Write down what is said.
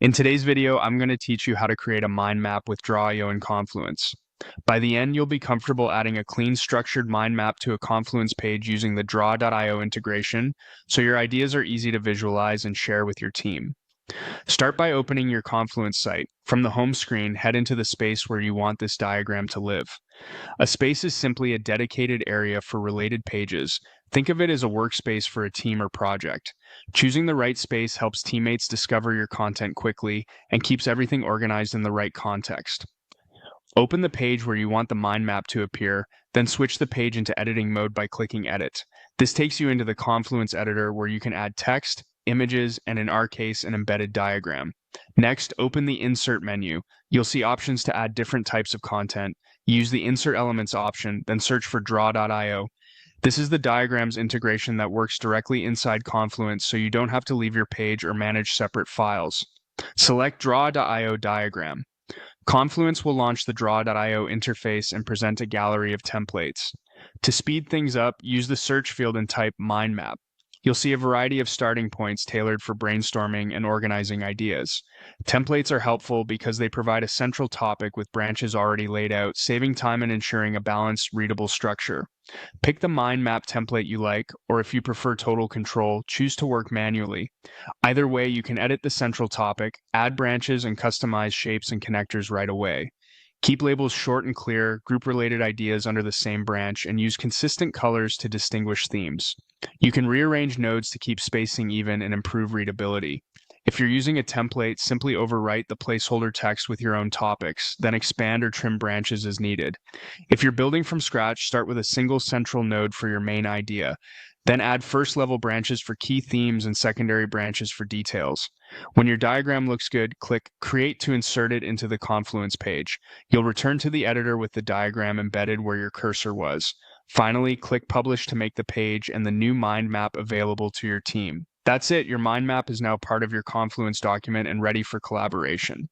In today's video, I'm going to teach you how to create a mind map with Draw.io and Confluence. By the end, you'll be comfortable adding a clean, structured mind map to a Confluence page using the Draw.io integration, so your ideas are easy to visualize and share with your team. Start by opening your Confluence site. From the home screen, head into the space where you want this diagram to live. A space is simply a dedicated area for related pages. Think of it as a workspace for a team or project. Choosing the right space helps teammates discover your content quickly and keeps everything organized in the right context. Open the page where you want the mind map to appear, then switch the page into editing mode by clicking Edit. This takes you into the Confluence editor where you can add text, images, and in our case, an embedded diagram. Next, open the Insert menu. You'll see options to add different types of content. Use the Insert Elements option, then search for Draw.io. This is the diagrams integration that works directly inside Confluence, so you don't have to leave your page or manage separate files. Select Draw.io diagram. Confluence will launch the Draw.io interface and present a gallery of templates. To speed things up, use the search field and type Mindmap. You'll see a variety of starting points tailored for brainstorming and organizing ideas. Templates are helpful because they provide a central topic with branches already laid out, saving time and ensuring a balanced, readable structure. Pick the mind map template you like, or if you prefer total control, choose to work manually. Either way, you can edit the central topic, add branches, and customize shapes and connectors right away. Keep labels short and clear, group related ideas under the same branch, and use consistent colors to distinguish themes. You can rearrange nodes to keep spacing even and improve readability. If you're using a template, simply overwrite the placeholder text with your own topics, then expand or trim branches as needed. If you're building from scratch, start with a single central node for your main idea. Then add first-level branches for key themes and secondary branches for details. When your diagram looks good, click Create to insert it into the Confluence page. You'll return to the editor with the diagram embedded where your cursor was. Finally, click Publish to make the page and the new mind map available to your team. That's it. Your mind map is now part of your Confluence document and ready for collaboration.